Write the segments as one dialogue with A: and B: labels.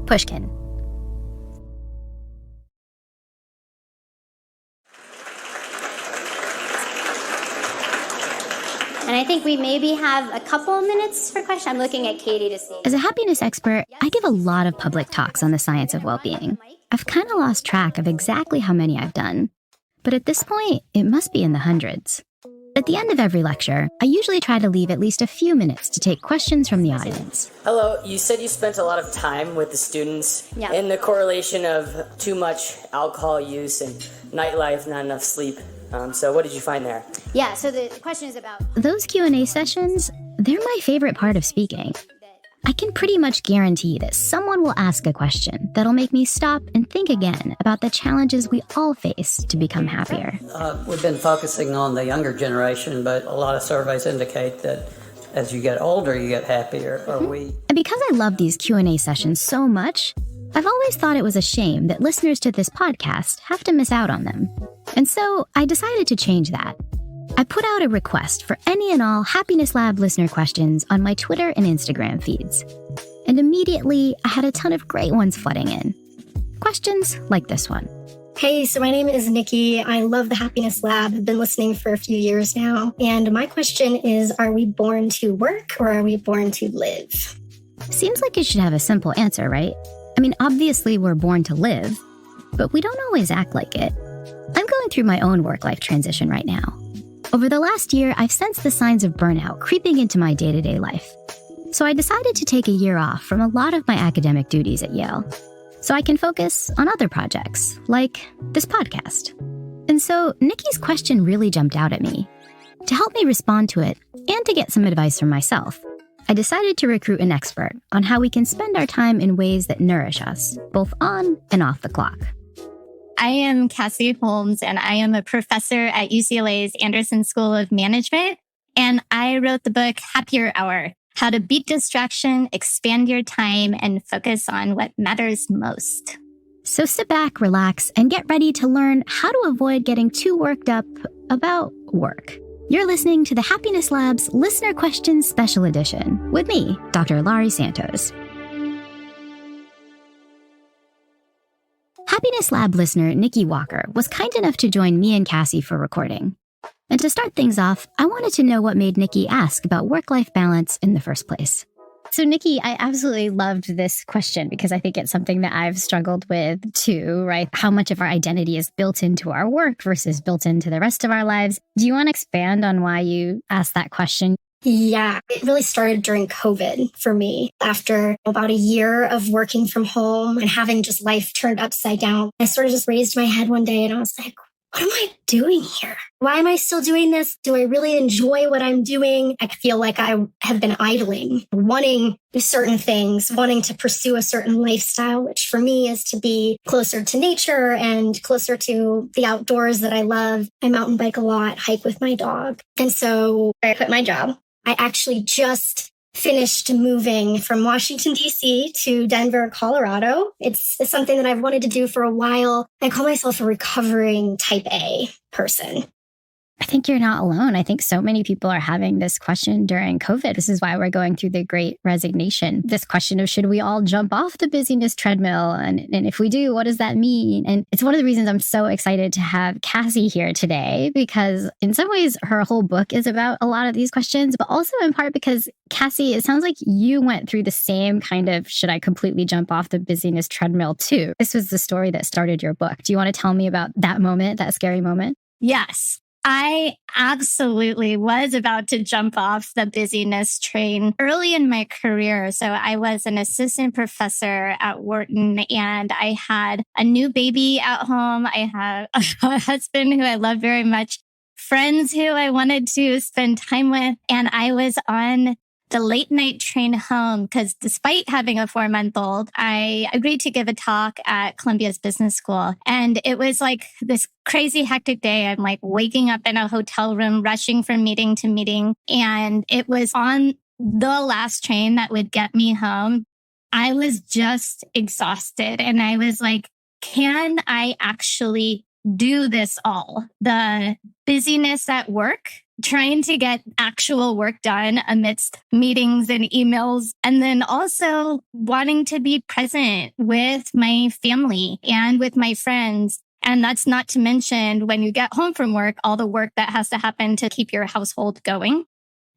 A: Pushkin.
B: And I think we maybe have a couple of minutes for questions. I'm looking at Katie to see.
A: As a happiness expert, I give a lot of public talks on the science of well-being. I've kind of lost track of exactly how many I've done. But at this point, it must be in the hundreds. At the end of every lecture, I usually try to leave at least a few minutes to take questions from the audience.
C: Hello, you said you spent a lot of time with the students in the correlation of too much alcohol use and nightlife, not enough sleep. So what did you find there?
B: Yeah, so the question is about...
A: Those Q&A sessions, they're my favorite part of speaking. I can pretty much guarantee that someone will ask a question that'll make me stop and think again about the challenges we all face to become happier.
D: We've been focusing on the younger generation, but a lot of surveys indicate that as you get older, you get happier.
A: And because I love these Q&A sessions so much, I've always thought it was a shame that listeners to this podcast have to miss out on them. And so I decided to change that. I put out a request for any and all Happiness Lab listener questions on my Twitter and Instagram feeds. And immediately, I had a ton of great ones flooding in. Questions like this one.
E: Hey, so my name is Niki. I love the Happiness Lab. I've been listening for a few years now. And my question is, are we born to work or are we born to live?
A: Seems like it should have a simple answer, right? I mean, obviously we're born to live, but we don't always act like it. I'm going through my own work-life transition right now. Over the last year, I've sensed the signs of burnout creeping into my day-to-day life. So I decided to take a year off from a lot of my academic duties at Yale, so I can focus on other projects, like this podcast. And so Niki's question really jumped out at me. To help me respond to it, and to get some advice from myself, I decided to recruit an expert on how we can spend our time in ways that nourish us, both on and off the clock.
F: I am Cassie Holmes, and I am a professor at UCLA's Anderson School of Management. And I wrote the book Happier Hour, How to Beat Distraction, Expand Your Time, and Focus on What Matters Most.
A: So sit back, relax, and get ready to learn how to avoid getting too worked up about work. You're listening to the Happiness Lab's Listener Questions Special Edition with me, Dr. Laurie Santos. Happiness Lab listener Niki Walker was kind enough to join me and Cassie for recording. And to start things off, I wanted to know what made Niki ask about work-life balance in the first place. So Niki, I absolutely loved this question because I think it's something that I've struggled with too, right? How much of our identity is built into our work versus built into the rest of our lives. Do you want to expand on why you asked that question?
E: Yeah, it really started during COVID for me. After about a year of working from home and having just life turned upside down, I sort of just raised my head one day and I was like, what am I doing here? Why am I still doing this? Do I really enjoy what I'm doing? I feel like I have been idling, wanting certain things, wanting to pursue a certain lifestyle, which for me is to be closer to nature and closer to the outdoors that I love. I mountain bike a lot, hike with my dog. And so I quit my job. I actually just finished moving from Washington, D.C. to Denver, Colorado. It's something that I've wanted to do for a while. I call myself a recovering type A person.
A: I think you're not alone. I think so many people are having this question during COVID. This is why we're going through the Great Resignation. This question of should we all jump off the busyness treadmill? And if we do, what does that mean? And it's one of the reasons I'm so excited to have Cassie here today, because in some ways her whole book is about a lot of these questions, but also in part because Cassie, it sounds like you went through the same kind of should I completely jump off the busyness treadmill too. This was the story that started your book. Do you want to tell me about that moment, that scary moment?
F: Yes. I absolutely was about to jump off the busyness train early in my career. So I was an assistant professor at Wharton and I had a new baby at home. I had a husband who I love very much, friends who I wanted to spend time with. And I was on the late night train home because despite having a 4-month-old, I agreed to give a talk at Columbia's business school. And it was like this crazy hectic day. I'm like waking up in a hotel room, rushing from meeting to meeting. And it was on the last train that would get me home. I was just exhausted. And I was like, can I actually do this all? The busyness at work trying to get actual work done amidst meetings and emails, and then also wanting to be present with my family and with my friends. And that's not to mention when you get home from work, all the work that has to happen to keep your household going.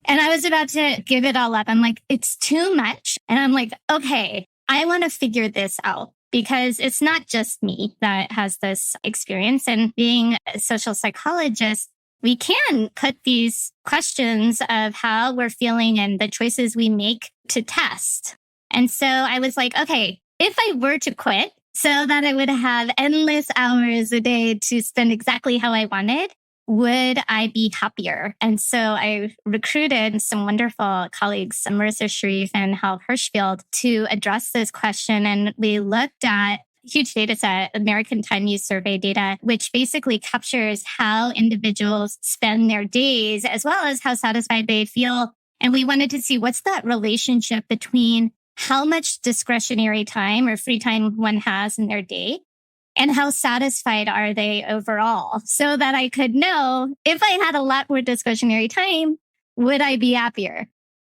F: And I was about to give it all up. I'm like, it's too much. And I'm like, okay, I want to figure this out because it's not just me that has this experience. And being a social psychologist, we can put these questions of how we're feeling and the choices we make to test. And so I was like, okay, if I were to quit so that I would have endless hours a day to spend exactly how I wanted, would I be happier? And so I recruited some wonderful colleagues, Marissa Sharif and Hal Hirschfield, to address this question. And we looked at huge data set, American Time Use Survey data, which basically captures how individuals spend their days as well as how satisfied they feel. And we wanted to see what's that relationship between how much discretionary time or free time one has in their day and how satisfied are they overall, so that I could know if I had a lot more discretionary time, would I be happier?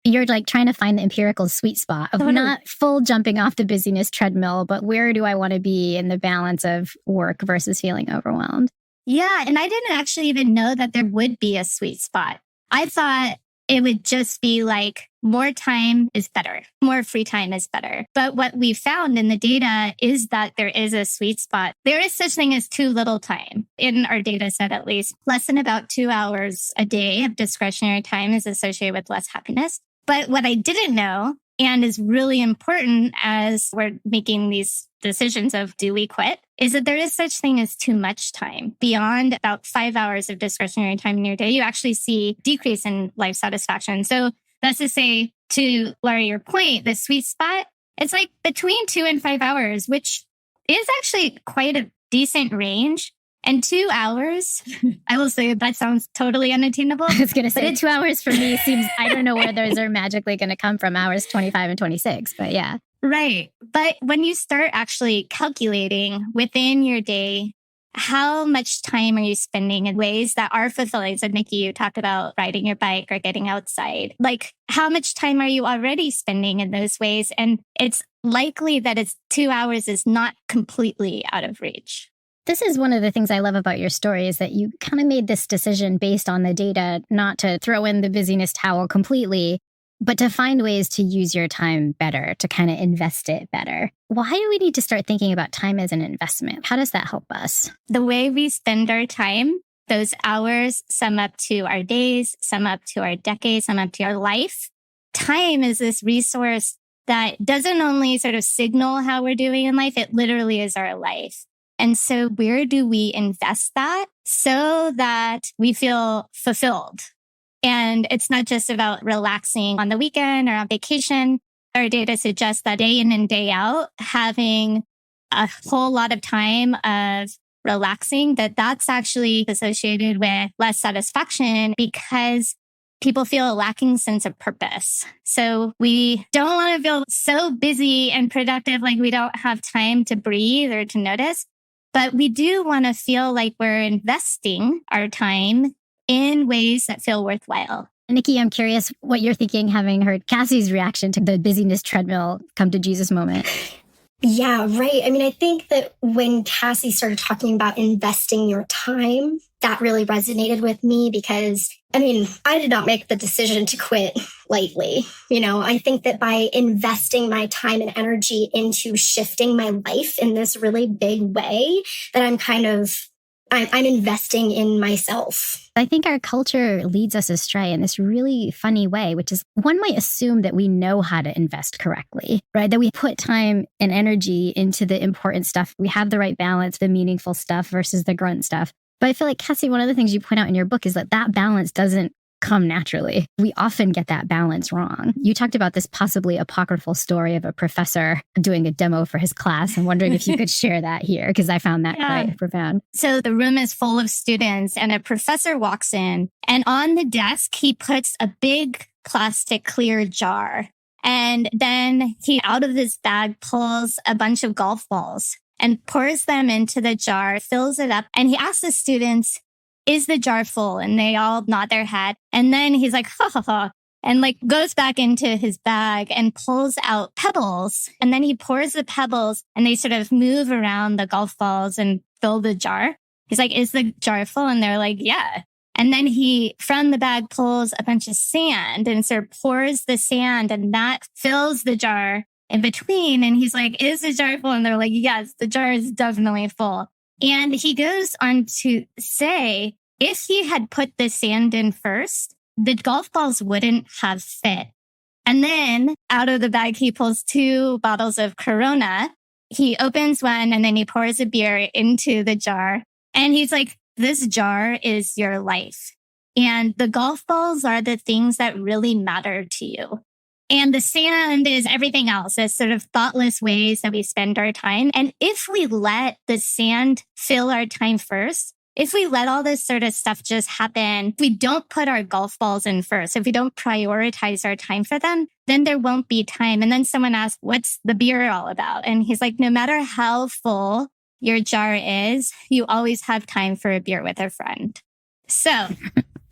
A: You're like trying to find the empirical sweet spot of not full jumping off the busyness treadmill, but where do I want to be in the balance of work versus feeling overwhelmed?
F: Yeah. And I didn't actually even know that there would be a sweet spot. I thought it would just be like more time is better. More free time is better. But what we found in the data is that there is a sweet spot. There is such thing as too little time in our data set, at least. Less than about 2 hours a day of discretionary time is associated with less happiness. But what I didn't know, and is really important as we're making these decisions of do we quit, is that there is such thing as too much time. Beyond about 5 hours of discretionary time in your day, you actually see decrease in life satisfaction. So that's to say, to Laurie, your point, the sweet spot, it's like between 2 and 5 hours, which is actually quite a decent range. And 2 hours, I will say that sounds totally unattainable.
A: I was going to say 2 hours for me seems, I don't know where those are magically going to come from, hours 25 and 26, but yeah.
F: Right. But when you start actually calculating within your day, how much time are you spending in ways that are fulfilling? So Niki, you talked about riding your bike or getting outside. Like, how much time are you already spending in those ways? And it's likely that it's 2 hours is not completely out of reach.
A: This is one of the things I love about your story is that you kind of made this decision based on the data, not to throw in the busyness towel completely, but to find ways to use your time better, to kind of invest it better. Why do we need to start thinking about time as an investment? How does that help us?
F: The way we spend our time, those hours sum up to our days, sum up to our decades, sum up to our life. Time is this resource that doesn't only sort of signal how we're doing in life, it literally is our life. And so where do we invest that so that we feel fulfilled? And it's not just about relaxing on the weekend or on vacation. Our data suggests that day in and day out, having a whole lot of time of relaxing, that's actually associated with less satisfaction because people feel a lacking sense of purpose. So we don't want to feel so busy and productive like we don't have time to breathe or to notice. But we do want to feel like we're investing our time in ways that feel worthwhile.
A: Niki, I'm curious what you're thinking, having heard Cassie's reaction to the busyness treadmill come to Jesus moment.
E: Yeah, right. I mean, I think that when Cassie started talking about investing your time, that really resonated with me because, I mean, I did not make the decision to quit lightly. I think that by investing my time and energy into shifting my life in this really big way, that I'm investing in myself.
A: I think our culture leads us astray in this really funny way, which is one might assume that we know how to invest correctly, right? That we put time and energy into the important stuff. We have the right balance, the meaningful stuff versus the grunt stuff. But I feel like, Cassie, one of the things you point out in your book is that balance doesn't come naturally. We often get that balance wrong. You talked about this possibly apocryphal story of a professor doing a demo for his class. I'm wondering if you could share that here, because I found that quite profound.
F: So the room is full of students and a professor walks in, and on the desk, he puts a big plastic clear jar. And then he, out of his bag, pulls a bunch of golf balls and pours them into the jar, fills it up. And he asks the students, is the jar full? And they all nod their head. And then he's like, ha ha ha. And like goes back into his bag and pulls out pebbles. And then he pours the pebbles and they sort of move around the golf balls and fill the jar. He's like, is the jar full? And they're like, yeah. And then he, from the bag, pulls a bunch of sand and sort of pours the sand and that fills the jar in between. And he's like, is the jar full? And they're like, yes, the jar is definitely full. And he goes on to say, if he had put the sand in first, the golf balls wouldn't have fit. And then out of the bag, he pulls 2 bottles of Corona. He opens one and then he pours a beer into the jar. And he's like, this jar is your life. And the golf balls are the things that really matter to you. And the sand is everything else. It's sort of thoughtless ways that we spend our time. And if we let the sand fill our time first, if we let all this sort of stuff just happen, if we don't put our golf balls in first, if we don't prioritize our time for them, then there won't be time. And then someone asks, what's the beer all about? And he's like, no matter how full your jar is, you always have time for a beer with a friend. So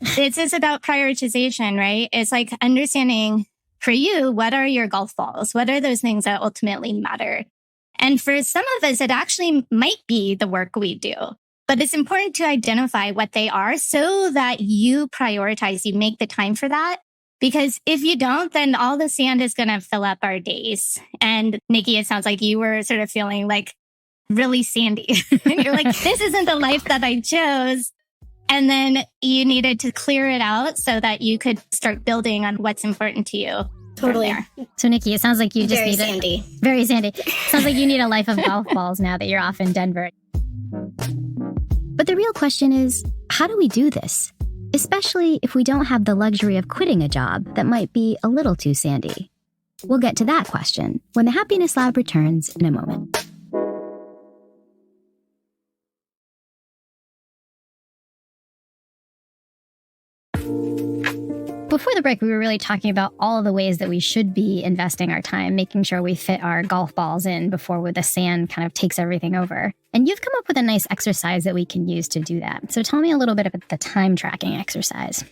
F: it's just about prioritization, right? It's like understanding for you, what are your golf balls? What are those things that ultimately matter? And for some of us, it actually might be the work we do. But it's important to identify what they are so that you prioritize, you make the time for that. Because if you don't, then all the sand is going to fill up our days. And Niki, it sounds like you were sort of feeling like really sandy. You're like, this isn't the life that I chose. And then you needed to clear it out so that you could start building on what's important to you.
E: Totally.
A: So Niki, it sounds like you just
E: Very
A: need
E: sandy.
A: Very sandy. Sounds like you need a life of golf balls now that you're off in Denver. But the real question is, how do we do this? Especially if we don't have the luxury of quitting a job that might be a little too sandy. We'll get to that question when the Happiness Lab returns in a moment. Before the break, we were really talking about all of the ways that we should be investing our time, making sure we fit our golf balls in before the sand kind of takes everything over. And you've come up with a nice exercise that we can use to do that. So tell me a little bit about the time tracking exercise.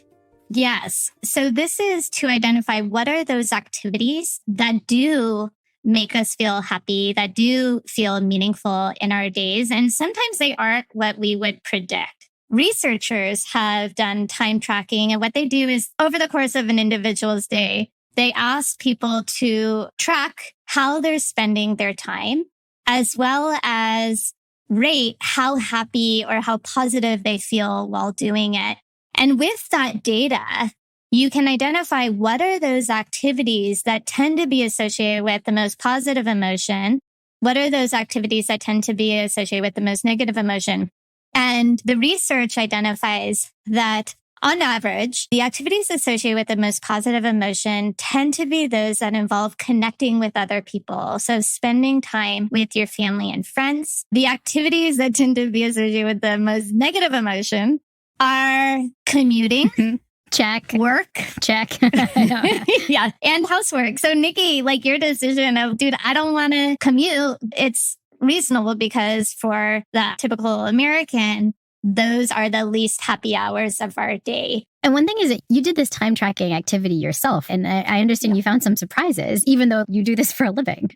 F: Yes. So this is to identify what are those activities that do make us feel happy, that do feel meaningful in our days. And sometimes they aren't what we would predict. Researchers have done time tracking, and what they do is over the course of an individual's day, they ask people to track how they're spending their time, as well as rate how happy or how positive they feel while doing it. And with that data, you can identify what are those activities that tend to be associated with the most positive emotion. What are those activities that tend to be associated with the most negative emotion? And the research identifies that on average, the activities associated with the most positive emotion tend to be those that involve connecting with other people. So spending time with your family and friends. The activities that tend to be associated with the most negative emotion are commuting.
A: Check.
F: Work.
A: Check.
F: Yeah. And housework. So Niki, like your decision of, dude, I don't want to commute. It's reasonable because for the typical American, those are the least happy hours of our day.
A: And one thing is that you did this time tracking activity yourself. And I understand you found some surprises, even though you do this for a living.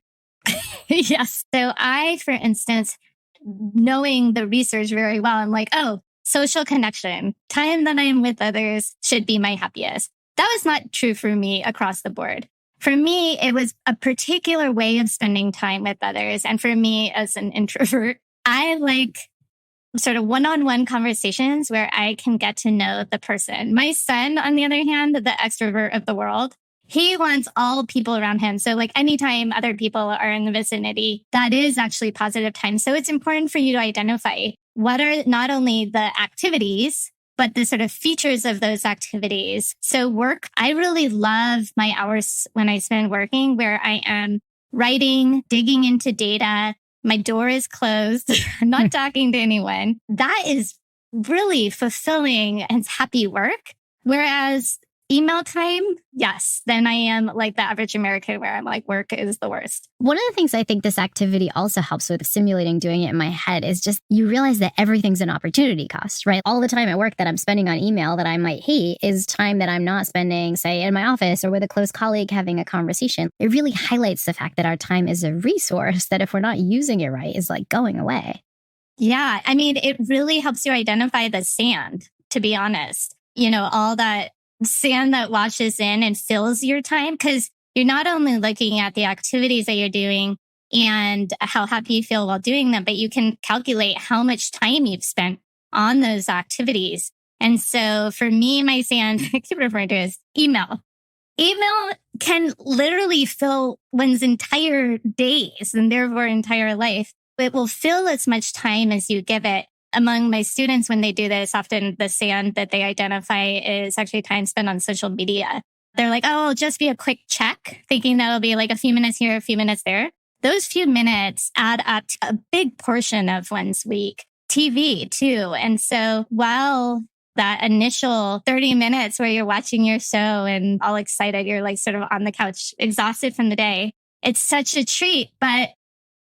F: Yes. So I, for instance, knowing the research very well, I'm like, oh, social connection, time that I am with others should be my happiest. That was not true for me across the board. For me, it was a particular way of spending time with others. And for me, as an introvert, I like sort of one-on-one conversations where I can get to know the person. My son, on the other hand, the extrovert of the world, he wants all people around him. So like anytime other people are in the vicinity, that is actually positive time. So it's important for you to identify what are not only the activities, but the sort of features of those activities. So work, I really love my hours when I spend working where I am writing, digging into data. My door is closed. I'm not talking to anyone. That is really fulfilling and happy work. Whereas email time, yes, then I am like the average American where I'm like, work is the worst.
A: One of the things I think this activity also helps with simulating doing it in my head is just you realize that everything's an opportunity cost, right? All the time at work that I'm spending on email that I might hate is time that I'm not spending, say, in my office or with a close colleague having a conversation. It really highlights the fact that our time is a resource that if we're not using it right is like going away.
F: Yeah. I mean, it really helps you identify the sand, to be honest. All that sand that washes in and fills your time, because you're not only looking at the activities that you're doing and how happy you feel while doing them, but you can calculate how much time you've spent on those activities. And so for me, my sand, I keep referring to it as email. Email can literally fill one's entire days and therefore entire life. It will fill as much time as you give it. Among my students, when they do this, often the sand that they identify is actually time spent on social media. They're like, oh, it'll just be a quick check, thinking that'll be like a few minutes here, a few minutes there. Those few minutes add up to a big portion of one's week. TV too. And so while that initial 30 minutes where you're watching your show and all excited, you're like sort of on the couch, exhausted from the day, it's such a treat. But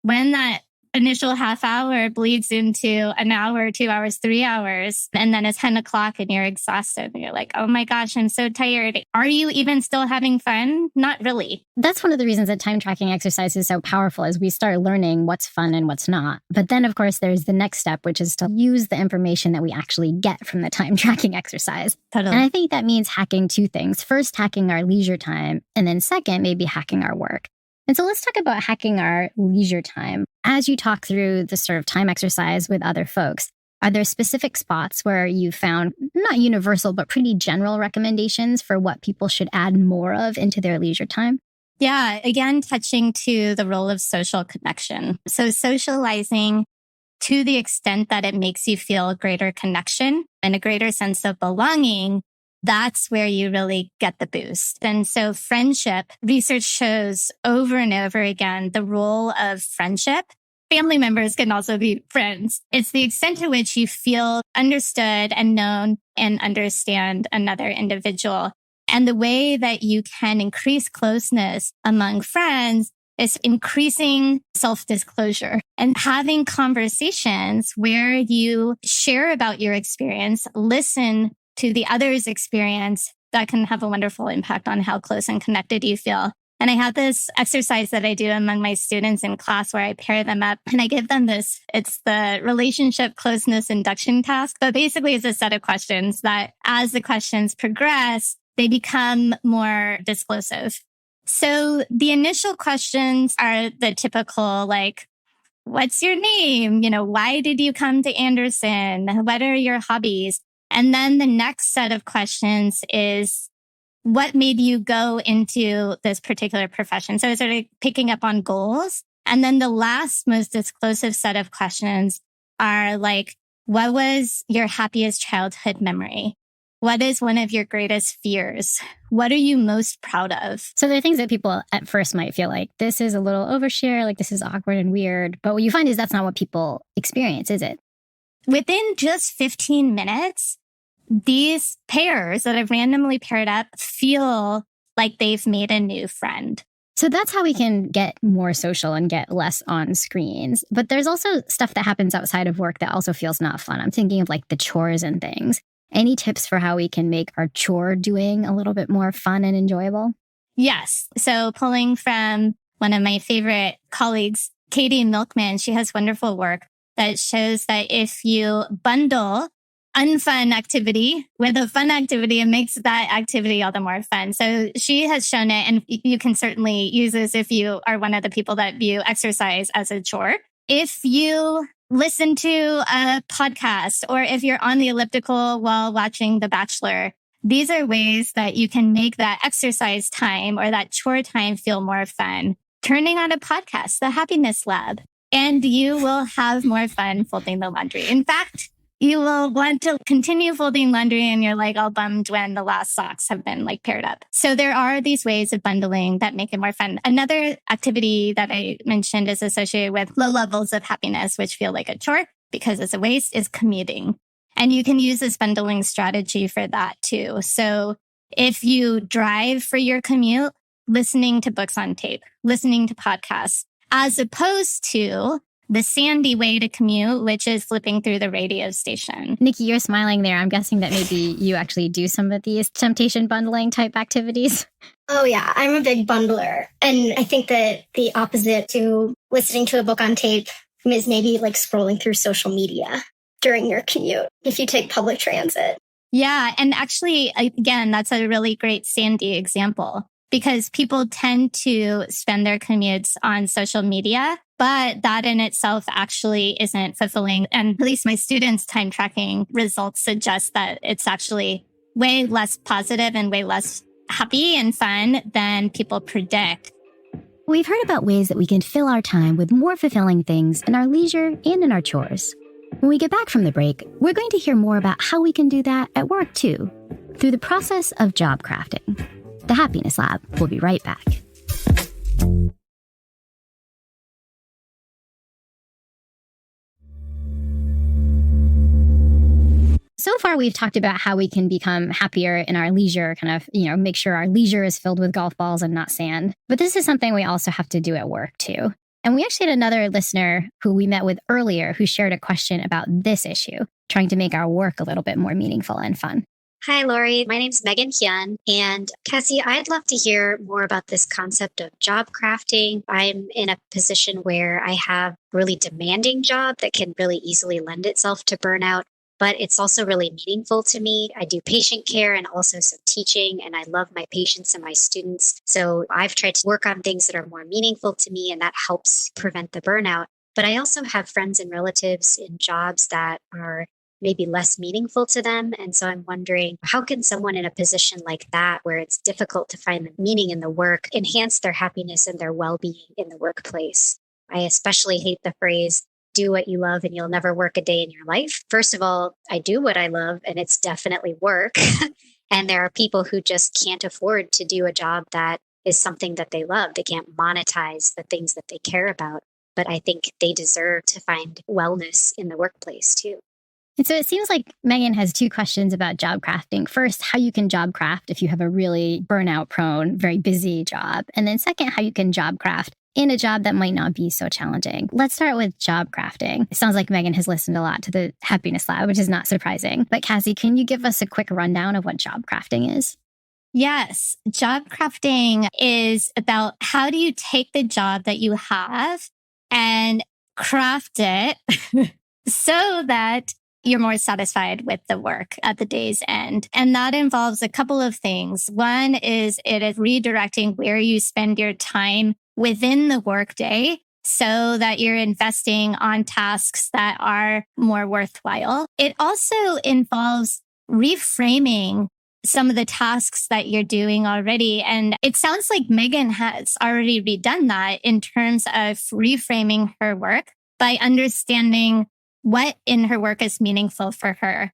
F: when that initial half hour bleeds into an hour, 2 hours, 3 hours, and then it's 10 o'clock and you're exhausted and you're like, oh my gosh, I'm so tired. Are you even still having fun? Not really.
A: That's one of the reasons that time tracking exercise is so powerful is we start learning what's fun and what's not. But then, of course, there's the next step, which is to use the information that we actually get from the time tracking exercise.
F: Totally.
A: And I think that means hacking two things. First, hacking our leisure time. And then second, maybe hacking our work. And so let's talk about hacking our leisure time. As you talk through the sort of time exercise with other folks, are there specific spots where you found not universal, but pretty general recommendations for what people should add more of into their leisure time?
F: Yeah, again, touching to the role of social connection. So socializing to the extent that it makes you feel a greater connection and a greater sense of belonging, that's where you really get the boost. And so friendship, research shows over and over again the role of friendship. Family members can also be friends. It's the extent to which you feel understood and known and understand another individual. And the way that you can increase closeness among friends is increasing self-disclosure and having conversations where you share about your experience, listen to the other's experience. That can have a wonderful impact on how close and connected you feel. And I have this exercise that I do among my students in class where I pair them up and I give them this. It's the relationship closeness induction task. But basically it's a set of questions that as the questions progress, they become more disclosive. So the initial questions are the typical, like, what's your name? Why did you come to Anderson? What are your hobbies? And then the next set of questions is, what made you go into this particular profession? So it's sort of picking up on goals. And then the last most disclosive set of questions are like, what was your happiest childhood memory? What is one of your greatest fears? What are you most proud of?
A: So there are things that people at first might feel like this is a little overshare, like this is awkward and weird. But what you find is that's not what people experience, is it?
F: Within just 15 minutes, these pairs that I've randomly paired up feel like they've made a new friend.
A: So that's how we can get more social and get less on screens. But there's also stuff that happens outside of work that also feels not fun. I'm thinking of like the chores and things. Any tips for how we can make our chore doing a little bit more fun and enjoyable?
F: Yes. So pulling from one of my favorite colleagues, Katie Milkman, she has wonderful work that shows that if you bundle unfun activity with a fun activity, it makes that activity all the more fun. So she has shown it, and you can certainly use this if you are one of the people that view exercise as a chore. If you listen to a podcast or if you're on the elliptical while watching The Bachelor, these are ways that you can make that exercise time or that chore time feel more fun. Turning on a podcast, The Happiness Lab, and you will have more fun folding the laundry. In fact, you will want to continue folding laundry and you're like all bummed when the last socks have been like paired up. So there are these ways of bundling that make it more fun. Another activity that I mentioned is associated with low levels of happiness, which feel like a chore because it's a waste, is commuting. And you can use this bundling strategy for that too. So If you drive for your commute, listening to books on tape, listening to podcasts, as opposed to the sandy way to commute, which is flipping through the radio station.
A: Niki, you're smiling there. I'm guessing that maybe you actually do some of these temptation bundling type activities.
E: Oh, yeah. I'm a big bundler. And I think that the opposite to listening to a book on tape is maybe like scrolling through social media during your commute if you take public transit.
F: Yeah. And actually, again, that's a really great Sandy example because people tend to spend their commutes on social media, but that in itself actually isn't fulfilling. And at least my students' time tracking results suggest that it's actually way less positive and way less happy and fun than people predict.
A: We've heard about ways that we can fill our time with more fulfilling things in our leisure and in our chores. When we get back from the break, we're going to hear more about how we can do that at work too, through the process of job crafting. The Happiness Lab will be right back. So far, we've talked about how we can become happier in our leisure, make sure our leisure is filled with golf balls and not sand. But this is something we also have to do at work too. And we actually had another listener who we met with earlier who shared a question about this issue, trying to make our work a little bit more meaningful and fun.
G: Hi, Laurie. My name's Megan Hyun. And Cassie, I'd love to hear more about this concept of job crafting. I'm in a position where I have a really demanding job that can really easily lend itself to burnout, but it's also really meaningful to me. I do patient care and also some teaching, and I love my patients and my students. So I've tried to work on things that are more meaningful to me, and that helps prevent the burnout. But I also have friends and relatives in jobs that are maybe less meaningful to them. And so I'm wondering, how can someone in a position like that, where it's difficult to find the meaning in the work, enhance their happiness and their well-being in the workplace? I especially hate the phrase, do what you love and you'll never work a day in your life. First of all, I do what I love and it's definitely work. And there are people who just can't afford to do a job that is something that they love. They can't monetize the things that they care about. But I think they deserve to find wellness in the workplace too.
A: And so it seems like Megan has two questions about job crafting. First, how you can job craft if you have a really burnout prone, very busy job. And then second, how you can job craft in a job that might not be so challenging. Let's start with job crafting. It sounds like Megan has listened a lot to the Happiness Lab, which is not surprising. But Cassie, can you give us a quick rundown of what job crafting is?
F: Yes. Job crafting is about how do you take the job that you have and craft it so that you're more satisfied with the work at the day's end. And that involves a couple of things. One is it is redirecting where you spend your time within the workday so that you're investing on tasks that are more worthwhile. It also involves reframing some of the tasks that you're doing already. And it sounds like Megan has already redone that in terms of reframing her work by understanding what in her work is meaningful for her.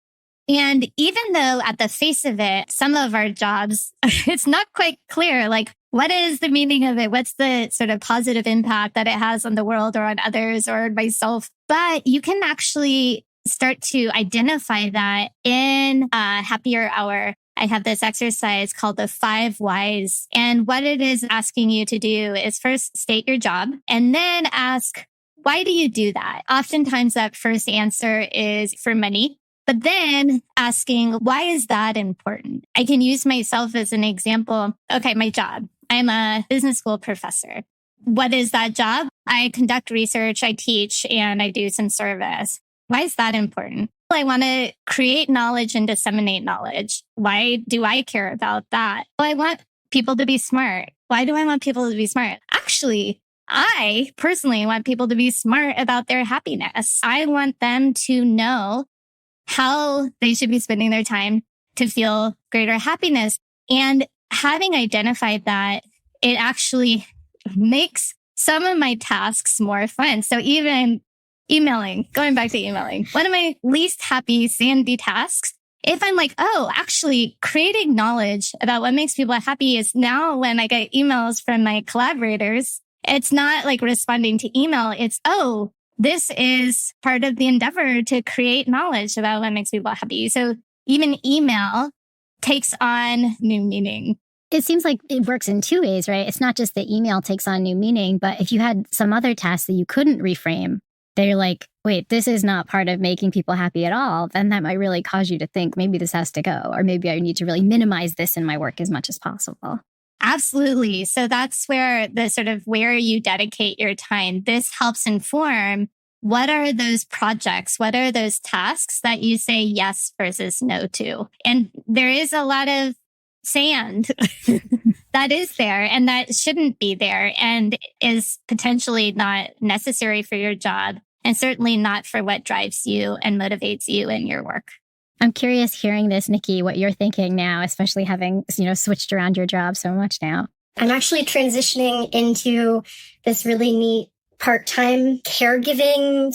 F: And even though at the face of it, some of our jobs, it's not quite clear, like, what is the meaning of it? What's the sort of positive impact that it has on the world or on others or myself? But you can actually start to identify that in a happier hour. I have this exercise called the 5 whys. And what it is asking you to do is first state your job and then ask, why do you do that? Oftentimes that first answer is for money, but then asking, why is that important? I can use myself as an example. Okay, my job. I'm a business school professor. What is that job? I conduct research, I teach, and I do some service. Why is that important? I want to create knowledge and disseminate knowledge. Why do I care about that? Well, I want people to be smart. Why do I want people to be smart? Actually, I personally want people to be smart about their happiness. I want them to know how they should be spending their time to feel greater happiness. And having identified that, it actually makes some of my tasks more fun. So even emailing, going back to emailing, one of my least happy sandy tasks, if I'm like, oh, actually creating knowledge about what makes people happy is now when I get emails from my collaborators, it's not like responding to email. It's, oh, this is part of the endeavor to create knowledge about what makes people happy. So even email takes on new meaning.
A: It seems like it works in two ways, right? It's not just the email takes on new meaning, but if you had some other tasks that you couldn't reframe, they're like, wait, this is not part of making people happy at all, then that might really cause you to think maybe this has to go, or maybe I need to really minimize this in my work as much as possible.
F: Absolutely. So that's where the sort of where you dedicate your time, this helps inform what are those projects, what are those tasks that you say yes versus no to. And there is a lot of sand that is there and that shouldn't be there and is potentially not necessary for your job and certainly not for what drives you and motivates you in your work.
A: I'm curious hearing this, Niki, what you're thinking now, especially having, switched around your job so much now.
E: I'm actually transitioning into this really neat part-time caregiving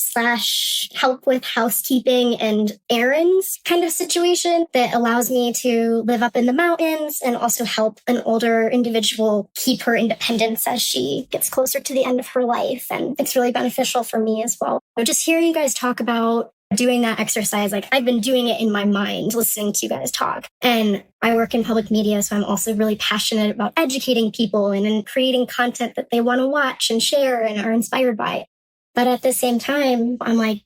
E: / help with housekeeping and errands kind of situation that allows me to live up in the mountains and also help an older individual keep her independence as she gets closer to the end of her life. And it's really beneficial for me as well. Just hearing you guys talk about doing that exercise, like I've been doing it in my mind, listening to you guys talk. And I work in public media, so I'm also really passionate about educating people and creating content that they want to watch and share and are inspired by. But at the same time, I'm like,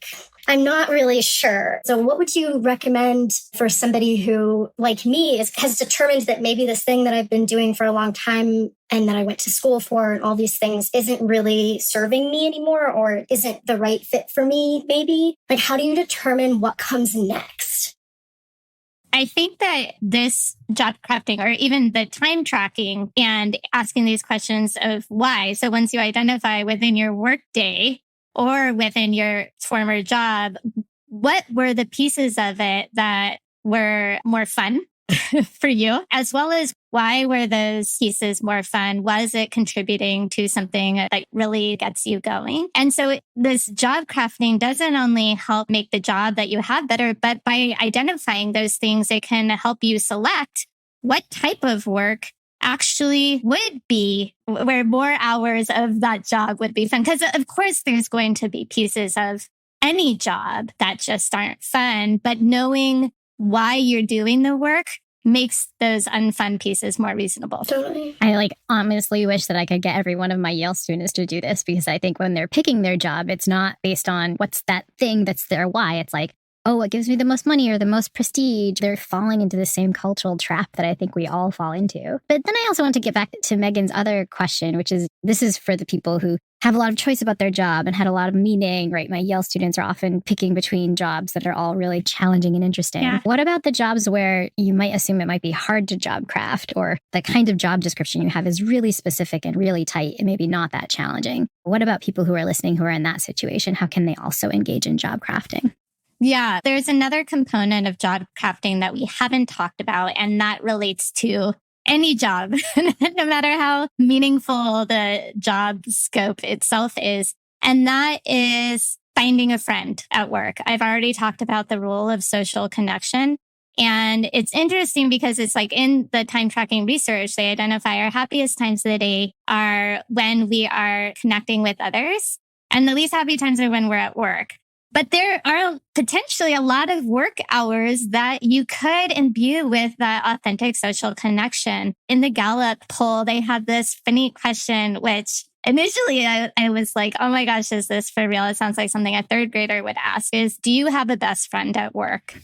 E: I'm not really sure. So what would you recommend for somebody who, like me, has determined that maybe this thing that I've been doing for a long time and that I went to school for and all these things isn't really serving me anymore or isn't the right fit for me, maybe? Like, how do you determine what comes next?
F: I think that this job crafting or even the time tracking and asking these questions of why. So once you identify within your workday or within your former job, what were the pieces of it that were more fun for you, as well as why were those pieces more fun? Was it contributing to something that really gets you going? And so this job crafting doesn't only help make the job that you have better, but by identifying those things, it can help you select what type of work actually would be where more hours of that job would be fun. Because of course, there's going to be pieces of any job that just aren't fun, but knowing why you're doing the work makes those unfun pieces more reasonable.
E: Totally.
A: I honestly wish that I could get every one of my Yale students to do this, because I think when they're picking their job, it's not based on what's that thing that's their why. It's like, oh, what gives me the most money or the most prestige? They're falling into the same cultural trap that I think we all fall into. But then I also want to get back to Megan's other question, which is, this is for the people who have a lot of choice about their job and had a lot of meaning, right? My Yale students are often picking between jobs that are all really challenging and interesting. Yeah. What about the jobs where you might assume it might be hard to job craft, or the kind of job description you have is really specific and really tight and maybe not that challenging? What about people who are listening who are in that situation? How can they also engage in job crafting?
F: Yeah, there's another component of job crafting that we haven't talked about, and that relates to any job, no matter how meaningful the job scope itself is. And that is finding a friend at work. I've already talked about the role of social connection. And it's interesting because it's like in the time tracking research, they identify our happiest times of the day are when we are connecting with others, and the least happy times are when we're at work. But there are potentially a lot of work hours that you could imbue with that authentic social connection. In the Gallup poll, they had this funny question, which initially I was like, oh my gosh, is this for real? It sounds like something a third grader would ask, is, do you have a best friend at work?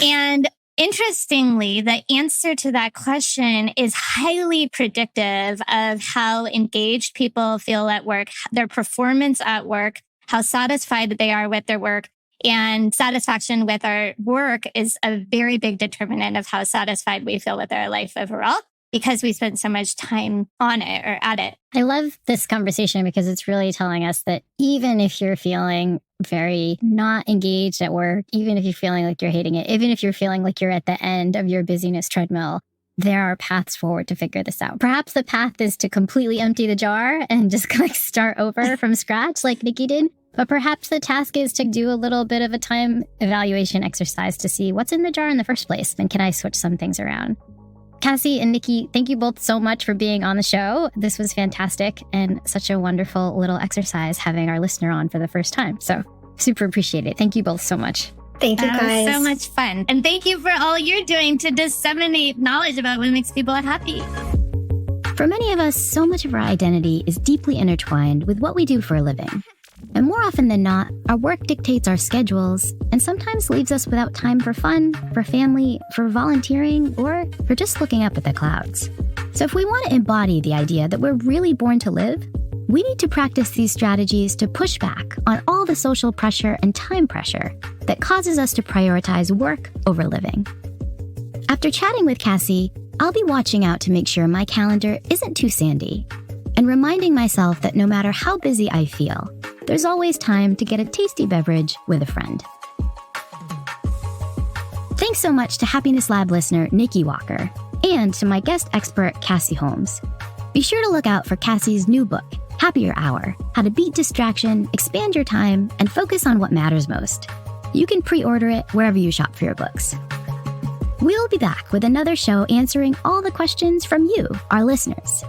F: And interestingly, the answer to that question is highly predictive of how engaged people feel at work, their performance at work, how satisfied they are with their work. And satisfaction with our work is a very big determinant of how satisfied we feel with our life overall, because we spend so much time on it or at it.
A: I love this conversation because it's really telling us that even if you're feeling very not engaged at work, even if you're feeling like you're hating it, even if you're feeling like you're at the end of your busyness treadmill, there are paths forward to figure this out. Perhaps the path is to completely empty the jar and just start over from scratch like Niki did. But perhaps the task is to do a little bit of a time evaluation exercise to see what's in the jar in the first place, and can I switch some things around? Cassie and Niki, thank you both so much for being on the show. This was fantastic and such a wonderful little exercise having our listener on for the first time. So super appreciate it. Thank you both so much.
E: Thank you, guys.
F: So much fun. And thank you for all you're doing to disseminate knowledge about what makes people happy.
A: For many of us, so much of our identity is deeply intertwined with what we do for a living. And more often than not, our work dictates our schedules and sometimes leaves us without time for fun, for family, for volunteering, or for just looking up at the clouds. So if we want to embody the idea that we're really born to live, we need to practice these strategies to push back on all the social pressure and time pressure that causes us to prioritize work over living. After chatting with Cassie, I'll be watching out to make sure my calendar isn't too sandy and reminding myself that no matter how busy I feel, there's always time to get a tasty beverage with a friend. Thanks so much to Happiness Lab listener Niki Walker and to my guest expert Cassie Holmes. Be sure to look out for Cassie's new book, Happier Hour: How to Beat Distraction, Expand Your Time, and Focus on What Matters Most. You can pre-order it wherever you shop for your books. We'll be back with another show answering all the questions from you, our listeners.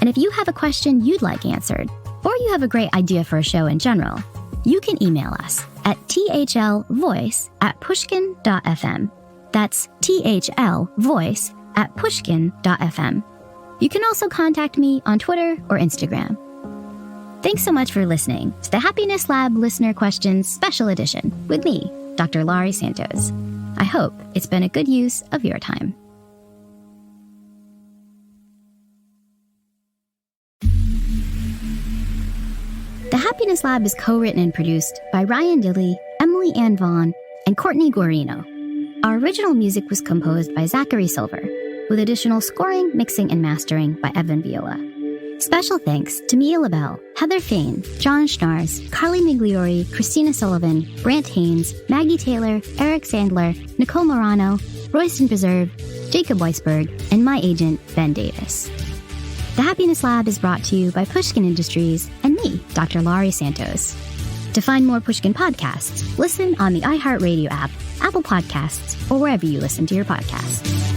A: And if you have a question you'd like answered, or you have a great idea for a show in general, you can email us at thlvoice@pushkin.fm. That's thlvoice@pushkin.fm. You can also contact me on Twitter or Instagram. Thanks so much for listening to the Happiness Lab Listener Questions Special Edition with me, Dr. Laurie Santos. I hope it's been a good use of your time. The Happiness Lab is co-written and produced by Ryan Dilley, Emily Ann Vaughn, and Courtney Guarino. Our original music was composed by Zachary Silver, with additional scoring, mixing, and mastering by Evan Viola. Special thanks to Mia LaBelle, Heather Fain, John Schnars, Carly Migliori, Christina Sullivan, Brant Haynes, Maggie Taylor, Eric Sandler, Nicole Morano, Royston Preserve, Jacob Weisberg, and my agent, Ben Davis. The Happiness Lab is brought to you by Pushkin Industries and me, Dr. Laurie Santos. To find more Pushkin podcasts, listen on the iHeartRadio app, Apple Podcasts, or wherever you listen to your podcasts.